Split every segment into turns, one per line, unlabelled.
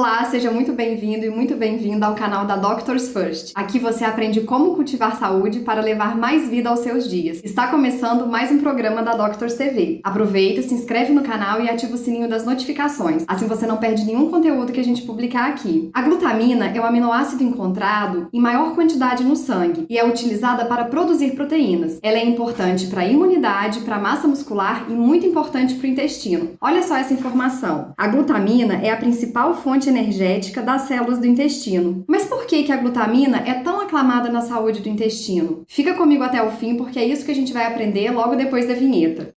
Olá, seja muito bem-vindo e muito bem-vinda ao canal da Doctors First. Aqui você aprende como cultivar saúde para levar mais vida aos seus dias. Está começando mais um programa da Doctors TV. Aproveita, se inscreve no canal e ativa o sininho das notificações. Assim você não perde nenhum conteúdo que a gente publicar aqui. A glutamina é um aminoácido encontrado em maior quantidade no sangue e é utilizada para produzir proteínas. Ela é importante para a imunidade, para a massa muscular e muito importante para o intestino. Olha só essa informação. A glutamina é a principal fonte energética das células do intestino. Mas por que a glutamina é tão aclamada na saúde do intestino? Fica comigo até o fim porque é isso que a gente vai aprender logo depois da vinheta.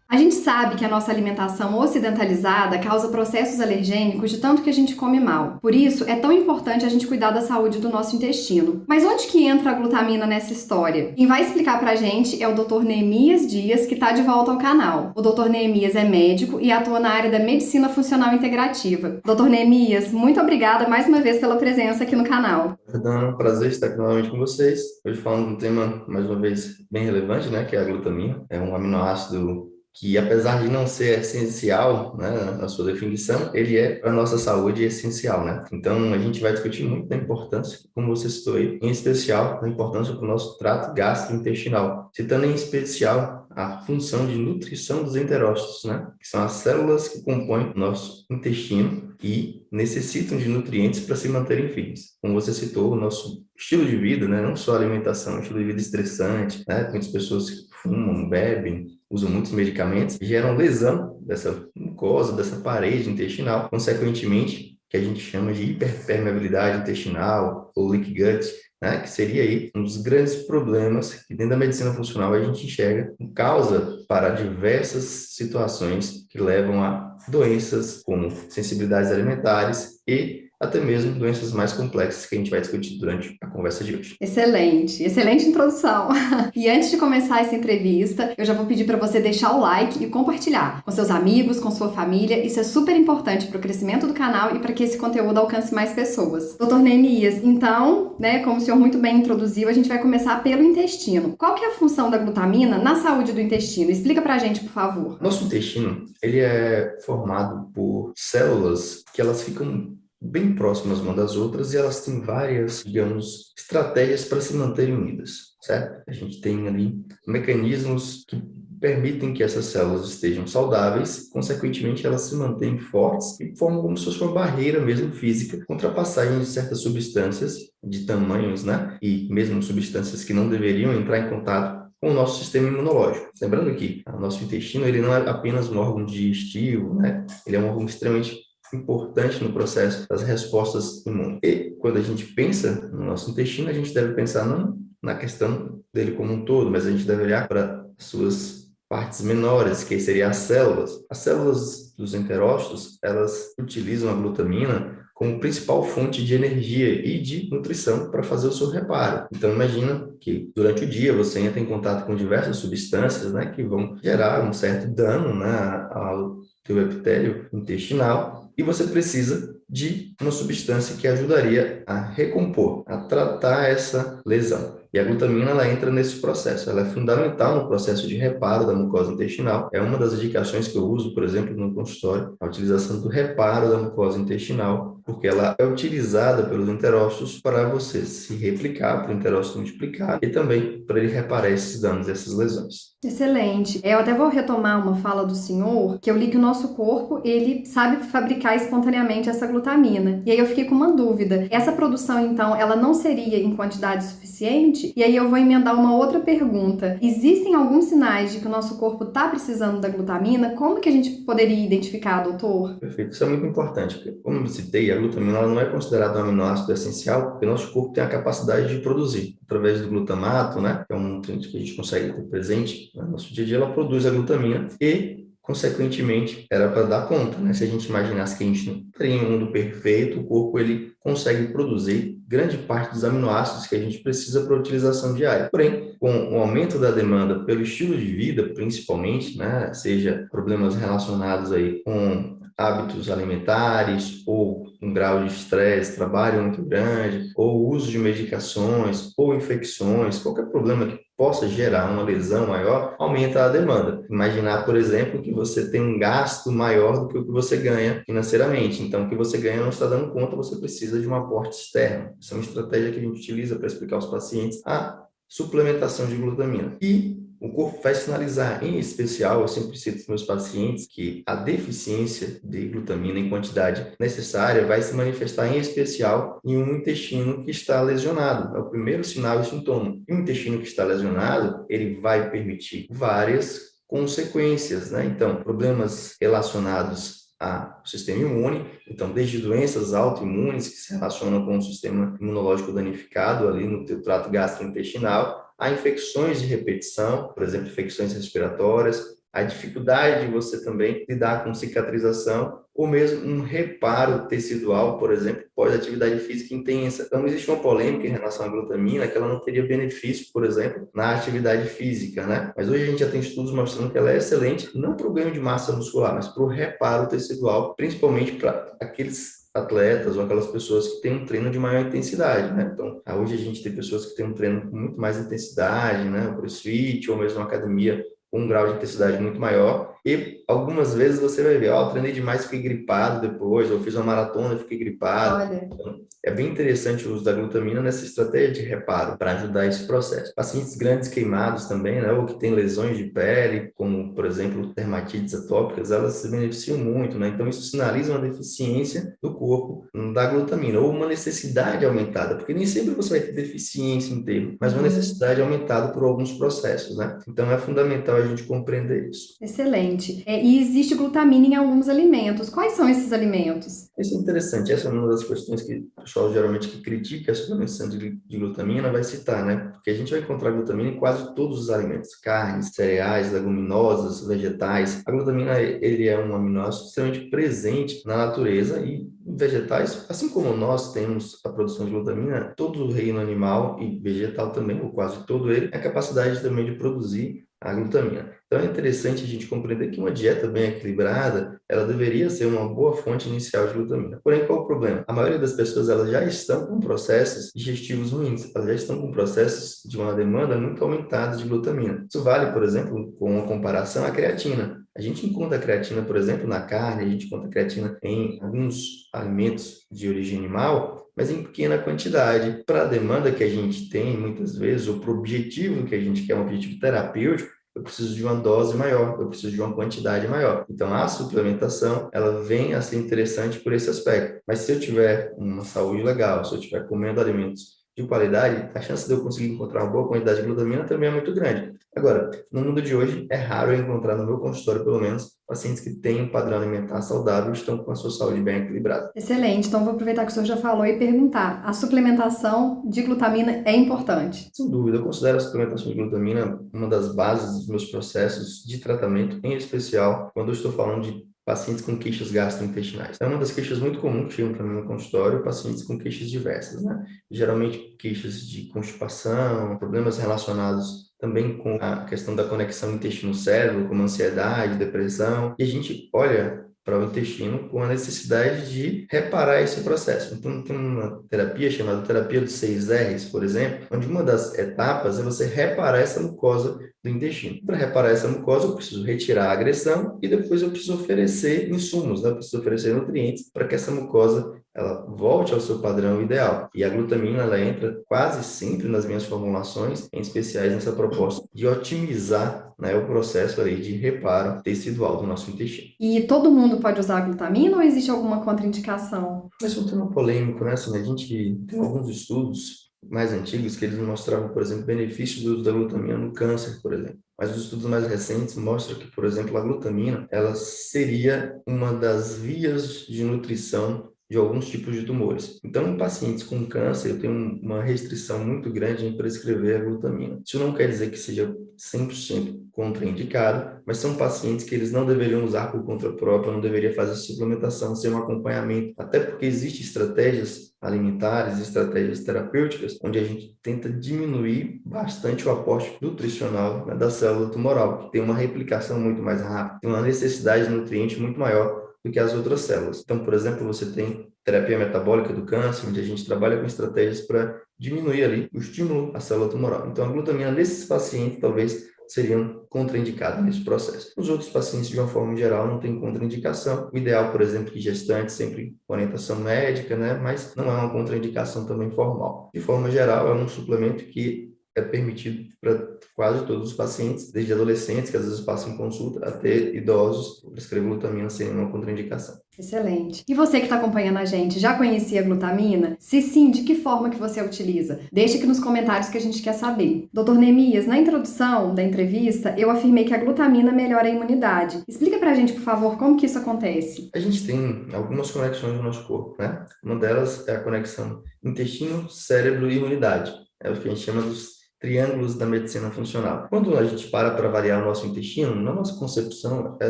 A gente sabe que a nossa alimentação ocidentalizada causa processos alergênicos de tanto que a gente come mal. Por isso, é tão importante a gente cuidar da saúde do nosso intestino. Mas onde que entra a glutamina nessa história? Quem vai explicar pra gente é o Dr. Neemias Dias, que tá de volta ao canal. O Dr. Neemias é médico e atua na área da medicina funcional integrativa. Dr. Neemias, muito obrigada mais uma vez pela presença aqui no canal.
É um prazer estar aqui novamente com vocês. Hoje falando de um tema, mais uma vez, bem relevante, né? Que é a glutamina. É um aminoácido que, apesar de não ser essencial, né, na sua definição, ele é para a nossa saúde essencial, né? Então, a gente vai discutir muito da importância, como você citou aí, em especial, da importância para o nosso trato gastrointestinal, citando em especial a função de nutrição dos enterócitos, né? Que são as células que compõem o nosso intestino e necessitam de nutrientes para se manterem firmes. Como você citou, o nosso estilo de vida, né? Não só alimentação, estilo de vida estressante, né? Muitas pessoas que fumam, bebem, usam muitos medicamentos, geram lesão dessa mucosa, dessa parede intestinal, consequentemente, que a gente chama de hiperpermeabilidade intestinal ou leaky gut, né, que seria aí um dos grandes problemas que dentro da medicina funcional a gente enxerga como causa para diversas situações que levam a doenças como sensibilidades alimentares e até mesmo doenças mais complexas que a gente vai discutir durante a conversa de hoje.
Excelente introdução. E antes de começar essa entrevista, eu já vou pedir para você deixar o like e compartilhar com seus amigos, com sua família. Isso é super importante para o crescimento do canal e para que esse conteúdo alcance mais pessoas. Dr. Neemias, então, né, como o senhor muito bem introduziu, a gente vai começar pelo intestino. Qual que é a função da glutamina na saúde do intestino? Explica pra gente, por favor.
Nosso intestino, ele é formado por células que elas ficam bem próximas umas das outras e elas têm várias, digamos, estratégias para se manterem unidas, certo? A gente tem ali mecanismos que permitem que essas células estejam saudáveis, consequentemente elas se mantêm fortes e formam como se fosse uma barreira mesmo física contra a passagem de certas substâncias de tamanhos, né? E mesmo substâncias que não deveriam entrar em contato com o nosso sistema imunológico. Lembrando que o nosso intestino ele não é apenas um órgão digestivo, né? Ele é um órgão extremamente importante no processo das respostas imunes. E quando a gente pensa no nosso intestino, a gente deve pensar não na questão dele como um todo, mas a gente deve olhar para suas partes menores, que seriam as células. As células dos enterócitos, elas utilizam a glutamina como principal fonte de energia e de nutrição para fazer o seu reparo. Então, imagina que durante o dia você entra em contato com diversas substâncias, né, que vão gerar um certo dano, né, ao teu epitélio intestinal, e você precisa de uma substância que ajudaria a recompor, a tratar essa lesão. E a glutamina, ela entra nesse processo, ela é fundamental no processo de reparo da mucosa intestinal. É uma das indicações que eu uso, por exemplo, no consultório, a utilização do reparo da mucosa intestinal, porque ela é utilizada pelos enterócitos para você se replicar, para o enterócito multiplicar e também para ele reparar esses danos, essas lesões.
Excelente. Eu até vou retomar uma fala do senhor, que eu li que o nosso corpo, ele sabe fabricar espontaneamente essa glutamina. E aí eu fiquei com uma dúvida. Essa produção, então, ela não seria em quantidade suficiente? E aí eu vou emendar uma outra pergunta. Existem alguns sinais de que o nosso corpo está precisando da glutamina? Como que a gente poderia identificar, doutor?
Perfeito. Isso é muito importante, porque, como eu citei, a glutamina ela não é considerada um aminoácido essencial, porque nosso corpo tem a capacidade de produzir. Através do glutamato, né, que é um nutriente que a gente consegue ter presente no nosso dia a dia, ela produz a glutamina e, consequentemente, era para dar conta, né? Se a gente imaginasse que a gente não teria um mundo perfeito, o corpo ele consegue produzir grande parte dos aminoácidos que a gente precisa para a utilização diária. Porém, com o aumento da demanda pelo estilo de vida, principalmente, né, seja problemas relacionados aí com hábitos alimentares, ou um grau de estresse, trabalho muito grande, ou uso de medicações, ou infecções, qualquer problema que possa gerar uma lesão maior, aumenta a demanda. Imaginar, por exemplo, que você tem um gasto maior do que o que você ganha financeiramente. Então, o que você ganha não está dando conta, você precisa de um aporte externo. Essa é uma estratégia que a gente utiliza para explicar aos pacientes a suplementação de glutamina. E o corpo vai sinalizar, em especial, eu sempre cito para meus pacientes que a deficiência de glutamina em quantidade necessária vai se manifestar, em especial, em um intestino que está lesionado. É o primeiro sinal e sintoma. E um intestino que está lesionado, ele vai permitir várias consequências, né? Então, problemas relacionados ao sistema imune, então desde doenças autoimunes que se relacionam com o sistema imunológico danificado ali no teu trato gastrointestinal, há infecções de repetição, por exemplo, infecções respiratórias, a dificuldade de você também lidar com cicatrização ou mesmo um reparo tecidual, por exemplo, pós-atividade física intensa. Então, existe uma polêmica em relação à glutamina, que ela não teria benefício, por exemplo, na atividade física, né? Mas hoje a gente já tem estudos mostrando que ela é excelente, não para o ganho de massa muscular, mas para o reparo tecidual, principalmente para aqueles atletas ou aquelas pessoas que têm um treino de maior intensidade, né? Então, hoje a gente tem pessoas que têm um treino com muito mais intensidade, né? O CrossFit ou mesmo uma academia com um grau de intensidade muito maior. E algumas vezes você vai ver, ó, treinei demais, fiquei gripado depois, ou fiz uma maratona e fiquei gripado.
Olha.
Então, é bem interessante o uso da glutamina nessa estratégia de reparo para ajudar esse processo. Pacientes grandes queimados também, né, ou que têm lesões de pele, como, por exemplo, dermatites atópicas, elas se beneficiam muito, né? Então, isso sinaliza uma deficiência do corpo da glutamina, ou uma necessidade aumentada, porque nem sempre você vai ter deficiência inteira, mas uma necessidade aumentada por alguns processos, né? Então, é fundamental a gente compreender isso.
Excelente. E existe glutamina em alguns alimentos. Quais são esses alimentos?
Isso é interessante. Essa é uma das questões que o pessoal geralmente que critica a suplementação de glutamina vai citar, né? Porque a gente vai encontrar glutamina em quase todos os alimentos, carnes, cereais, leguminosas, vegetais. A glutamina, ele é um aminoácido extremamente presente na natureza e em vegetais, assim como nós temos a produção de glutamina, todo o reino animal e vegetal também, ou quase todo ele, é a capacidade também de produzir a glutamina. Então é interessante a gente compreender que uma dieta bem equilibrada, ela deveria ser uma boa fonte inicial de glutamina. Porém, qual é o problema? A maioria das pessoas, elas já estão com processos digestivos ruins, elas já estão com processos de uma demanda muito aumentada de glutamina. Isso vale, por exemplo, com uma comparação à creatina. A gente encontra a creatina, por exemplo, na carne, a gente encontra a creatina em alguns alimentos de origem animal, mas em pequena quantidade. Para a demanda que a gente tem, muitas vezes, ou para o objetivo que a gente quer, um objetivo terapêutico, eu preciso de uma dose maior, eu preciso de uma quantidade maior. Então, a suplementação, ela vem a ser interessante por esse aspecto. Mas se eu tiver uma saúde legal, se eu estiver comendo alimentos de qualidade, a chance de eu conseguir encontrar uma boa quantidade de glutamina também é muito grande. Agora, no mundo de hoje, é raro eu encontrar no meu consultório, pelo menos, pacientes que têm um padrão alimentar saudável e estão com a sua saúde bem equilibrada.
Excelente. Então, vou aproveitar que o senhor já falou e perguntar: a suplementação de glutamina é importante?
Sem dúvida, eu considero a suplementação de glutamina uma das bases dos meus processos de tratamento, em especial quando eu estou falando de pacientes com queixas gastrointestinais. É uma das queixas muito comuns que chegam para mim no consultório, pacientes com queixas diversas, né? Geralmente queixas de constipação, problemas relacionados também com a questão da conexão intestino-cérebro, como ansiedade, depressão. E a gente olha para o intestino com a necessidade de reparar esse processo. Então, tem uma terapia chamada terapia dos 6 R's, por exemplo, onde uma das etapas é você reparar essa mucosa do intestino. Para reparar essa mucosa, eu preciso retirar a agressão e depois eu preciso oferecer insumos, né? Eu preciso oferecer nutrientes para que essa mucosa ela volte ao seu padrão ideal. E a glutamina, ela entra quase sempre nas minhas formulações, em especiais nessa proposta de otimizar, né, o processo ali de reparo tecidual do nosso intestino.
E todo mundo pode usar a glutamina ou existe alguma contraindicação?
Mas é um tema polêmico, né? Assim, a gente tem alguns estudos mais antigos que eles mostravam, por exemplo, benefícios do uso da glutamina no câncer, por exemplo. Mas os estudos mais recentes mostram que, por exemplo, a glutamina, ela seria uma das vias de nutrição de alguns tipos de tumores. Então, em pacientes com câncer, eu tenho uma restrição muito grande em prescrever a glutamina. Isso não quer dizer que seja 100% contraindicado, mas são pacientes que eles não deveriam usar por conta própria, não deveria fazer suplementação sem um acompanhamento, até porque existem estratégias alimentares, estratégias terapêuticas, onde a gente tenta diminuir bastante o aporte nutricional, né, da célula tumoral, que tem uma replicação muito mais rápida, tem uma necessidade de nutriente muito maior do que as outras células. Então, por exemplo, você tem terapia metabólica do câncer, onde a gente trabalha com estratégias para diminuir ali o estímulo à célula tumoral. Então, a glutamina nesses pacientes talvez seriam contraindicados nesse processo. Os outros pacientes, de uma forma geral, não tem contraindicação. O ideal, por exemplo, que gestantes sempre com orientação médica, né? Mas não é uma contraindicação também formal. De forma geral, é um suplemento que é permitido para quase todos os pacientes, desde adolescentes, que às vezes passam em consulta, até idosos, prescrever glutamina sem nenhuma contraindicação.
Excelente. E você que está acompanhando a gente, já conhecia a glutamina? Se sim, de que forma que você a utiliza? Deixe aqui nos comentários que a gente quer saber. Dr. Neemias, na introdução da entrevista, eu afirmei que a glutamina melhora a imunidade. Explica pra gente, por favor, como que isso acontece.
A gente tem algumas conexões no nosso corpo, né? Uma delas é a conexão intestino, cérebro e imunidade. É o que a gente chama dos triângulos da medicina funcional. Quando a gente para avaliar o nosso intestino, na nossa concepção é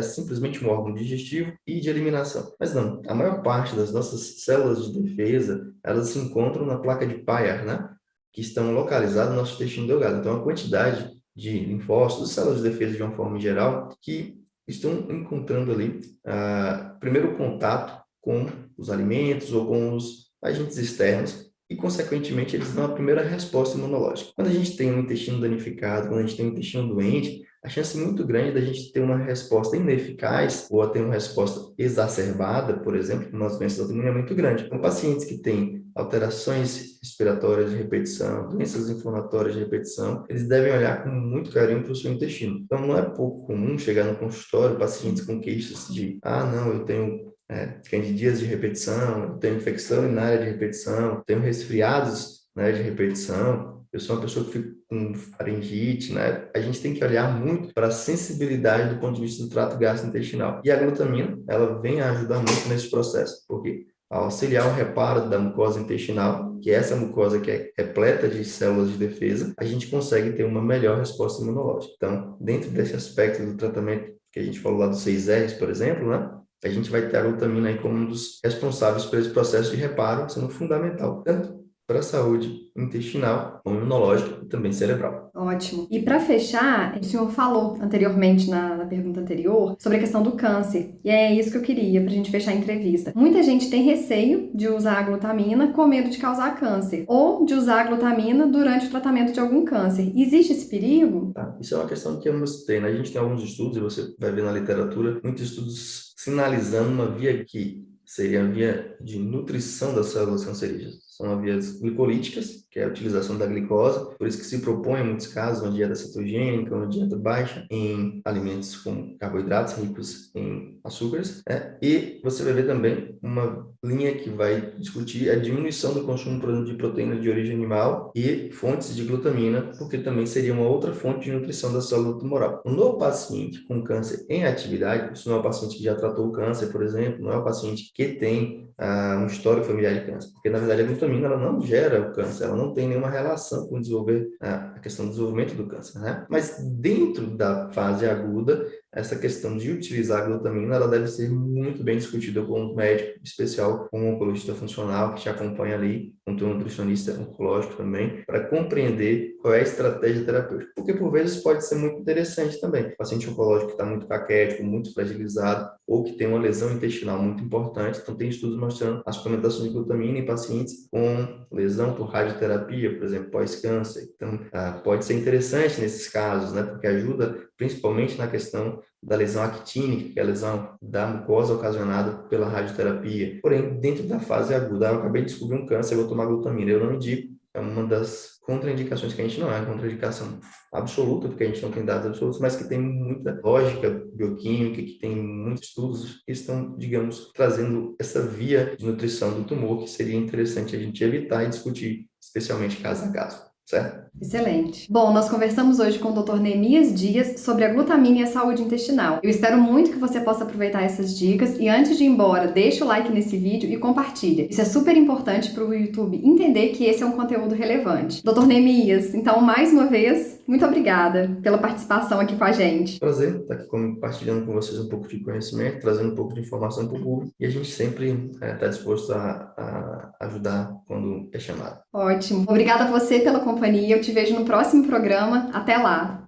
simplesmente um órgão digestivo e de eliminação. Mas não, a maior parte das nossas células de defesa, elas se encontram na placa de Peyer, né? Que estão localizadas no nosso intestino delgado. Então, a quantidade de linfócitos, células de defesa de uma forma geral, que estão encontrando ali, primeiro contato com os alimentos ou com os agentes externos, e, consequentemente, eles dão a primeira resposta imunológica. Quando a gente tem um intestino danificado, quando a gente tem um intestino doente, a chance muito grande da gente ter uma resposta ineficaz ou até uma resposta exacerbada, por exemplo, nas doenças autoimunes, é muito grande. Então, pacientes que têm alterações respiratórias de repetição, doenças inflamatórias de repetição, eles devem olhar com muito carinho para o seu intestino. Então, não é pouco comum chegar no consultório pacientes com queixas de, não, eu tenho candidias de repetição, tenho infecção urinária de repetição, tenho resfriados, né, de repetição, eu sou uma pessoa que fica com faringite, né? A gente tem que olhar muito para a sensibilidade do ponto de vista do trato gastrointestinal. E a glutamina, ela vem a ajudar muito nesse processo, porque ao auxiliar o reparo da mucosa intestinal, que é essa mucosa que é repleta de células de defesa, a gente consegue ter uma melhor resposta imunológica. Então, dentro desse aspecto do tratamento que a gente falou lá dos 6Rs, por exemplo, né? A gente vai ter a glutamina aí como um dos responsáveis por esse processo de reparo, sendo fundamental, tanto para a saúde intestinal, como imunológica e também cerebral.
Ótimo. E para fechar, o senhor falou anteriormente na pergunta anterior sobre a questão do câncer. E é isso que eu queria para a gente fechar a entrevista. Muita gente tem receio de usar a glutamina com medo de causar câncer ou de usar a glutamina durante o tratamento de algum câncer. Existe esse perigo?
Isso é uma questão que eu mostrei, né? A gente tem alguns estudos, e você vai ver na literatura, muitos estudos sinalizando uma via que seria a via de nutrição das células cancerígenas. São vias glicolíticas, que é a utilização da glicose, por isso que se propõe, em muitos casos, uma dieta cetogênica, uma dieta baixa em alimentos com carboidratos ricos em açúcares, né? E você vai ver também uma linha que vai discutir a diminuição do consumo, por exemplo, de proteína de origem animal e fontes de glutamina, porque também seria uma outra fonte de nutrição da célula tumoral. No paciente com câncer em atividade, isso não é um paciente que já tratou o câncer, por exemplo, não é um paciente que tem um histórico familiar de câncer, porque na verdade a glutamina ela não gera o câncer, ela não tem nenhuma relação com desenvolver a questão do desenvolvimento do câncer, né? Mas dentro da fase aguda, essa questão de utilizar a glutamina, ela deve ser muito bem discutida com um médico especial, com um oncologista funcional que te acompanha ali, com um nutricionista oncológico também, para compreender qual é a estratégia terapêutica. Porque por vezes pode ser muito interessante também. O paciente oncológico que está muito caquético, muito fragilizado, ou que tem uma lesão intestinal muito importante, então tem estudos mostrando a suplementação de glutamina em pacientes com lesão por radioterapia, por exemplo, pós-câncer. Então, pode ser interessante nesses casos, né, porque ajuda principalmente na questão da lesão actínica, que é a lesão da mucosa ocasionada pela radioterapia. Porém, dentro da fase aguda, eu acabei de descobrir um câncer, eu vou tomar glutamina. Eu não indico, é uma das contraindicações que a gente não é uma contraindicação absoluta, porque a gente não tem dados absolutos, mas que tem muita lógica bioquímica, que tem muitos estudos que estão, digamos, trazendo essa via de nutrição do tumor que seria interessante a gente evitar e discutir, especialmente caso a caso. Certo?
Excelente. Bom, nós conversamos hoje com o Dr. Neemias Dias sobre a glutamina e a saúde intestinal. Eu espero muito que você possa aproveitar essas dicas e antes de ir embora, deixa o like nesse vídeo e compartilha. Isso é super importante para o YouTube entender que esse é um conteúdo relevante. Dr. Neemias, então, mais uma vez, muito obrigada pela participação aqui com a gente.
Prazer estar aqui compartilhando com vocês um pouco de conhecimento, trazendo um pouco de informação para o público e a gente sempre está disposto a ajudar quando é chamado.
Ótimo. Obrigada a você pela companhia. Eu te vejo no próximo programa. Até lá!